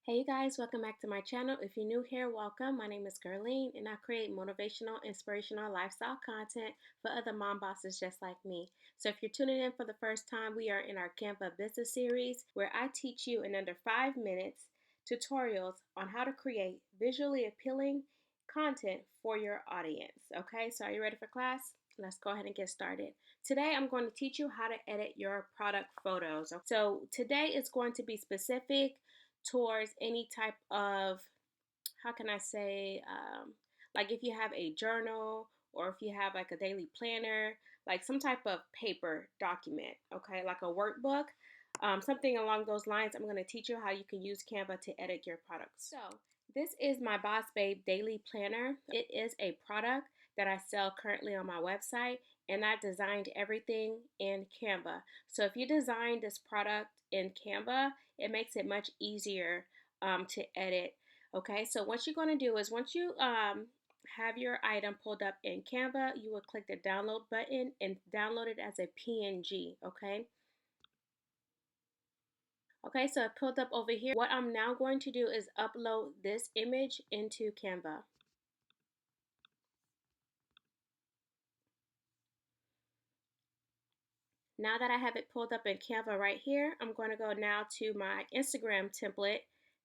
Hey you guys, welcome back to my channel. If you're new here, welcome. My name is Gerline and I create motivational, inspirational lifestyle content for other mom bosses just like me. So if you're tuning in for the first time, we are in our Canva business series where I teach you in under 5 minutes tutorials on how to create visually appealing content for your audience. Okay, so are you ready for class? Let's go ahead and get started. Today I'm going to teach you how to edit your product photos. So today is going to be specific towards any type of, how can I say, like if you have a journal or if you have like a daily planner, like some type of paper document, okay, like a workbook, something along those lines. I'm going to teach you how you can use Canva to edit your products. So this is my Boss Babe Daily Planner. It is a product that I sell currently on my website, and I designed everything in Canva. So if you design this product in Canva, it makes it much easier to edit. Okay, so what you're going to do is once you have your item pulled up in Canva, you will click the download button and download it as a PNG. Okay, so I pulled up over here. What I'm now going to do is upload this image into Canva. Now that I have it pulled up in Canva right here, I'm going to go now to my Instagram template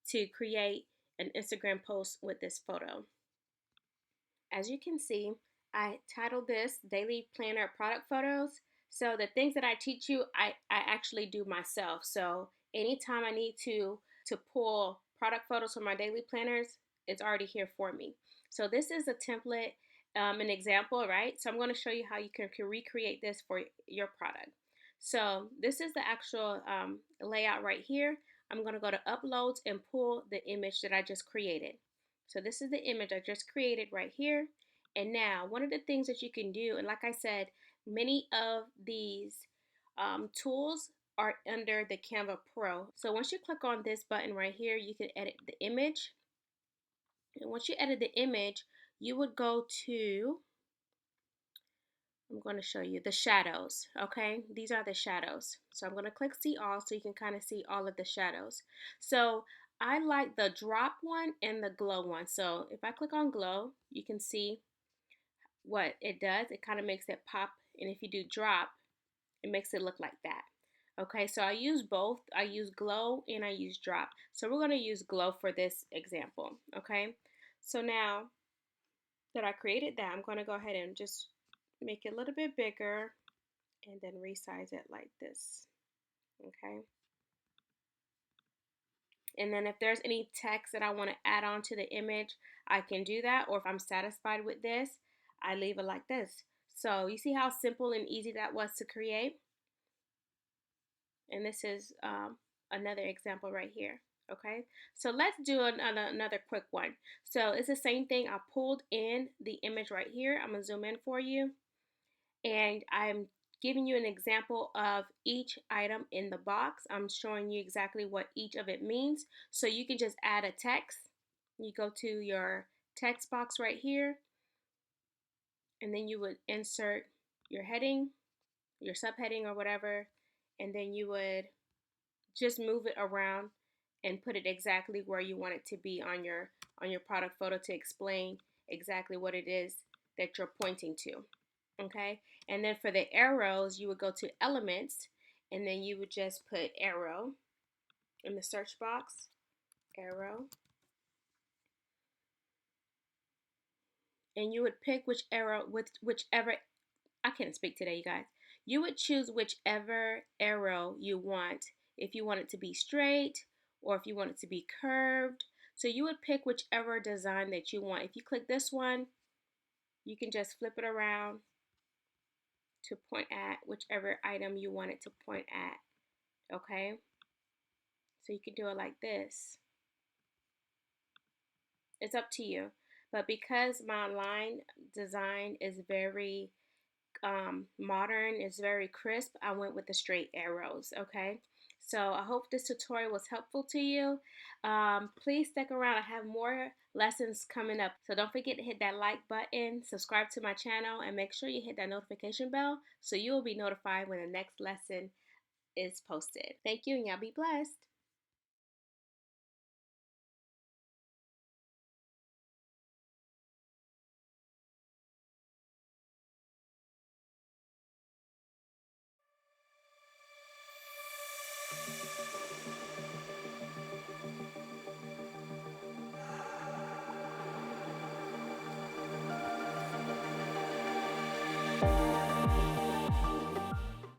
to create an Instagram post with this photo. As you can see, I titled this Daily Planner Product Photos. So the things that I teach you, I actually do myself. So anytime I need to pull product photos from my daily planners, it's already here for me. So this is a template, an example, right? So I'm going to show you how you can recreate this for your product. So this is the actual layout right here. I'm going to go to uploads and pull the image that I just created. So this is the image I just created right here. And now one of the things that you can do, and like I said, many of these tools are under the Canva Pro. So once you click on this button right here, you can edit the image. And once you edit the image, you would go to, I'm going to show you the shadows. Okay, these are the shadows. So I'm going to click see all so you can kind of see all of the shadows. So I like the drop one and the glow one. So if I click on glow, you can see what it does. It kind of makes it pop. And if you do drop, it makes it look like that. Okay, so I use both. I use glow and I use drop. So we're going to use glow for this example. Okay, so now that I created that, I'm going to go ahead and just make it a little bit bigger and then resize it like this. Okay, and then if there's any text that I want to add on to the image, I can do that. Or if I'm satisfied with this, I leave it like this. So you see how simple and easy that was to create? And this is another example right here. Okay, so let's do another quick one. So it's the same thing. I pulled in the image right here. I'm gonna zoom in for you, and I'm giving you an example of each item in the box. I'm showing you exactly what each of it means, so you can just add a text. You go to your text box right here, and then you would insert your heading, your subheading or whatever, and then you would just move it around and put it exactly where you want it to be on your product photo to explain exactly what it is that you're pointing to. Okay, and then for the arrows, you would go to elements, and then you would just put arrow in the search box, arrow, and you would pick whichever, I can't speak today, you guys. You would choose whichever arrow you want. If you want it to be straight or if you want it to be curved. So you would pick whichever design that you want. If you click this one, you can just flip it around to point at whichever item you want it to point at. Okay? So you can do it like this. It's up to you. But because my line design is very modern, it's very crisp, I went with the straight arrows. Okay, so I hope this tutorial was helpful to you. Please stick around. I have more lessons coming up, so don't forget to hit that like button, subscribe to my channel, and make sure you hit that notification bell so you will be notified when the next lesson is posted. Thank you, and y'all be blessed.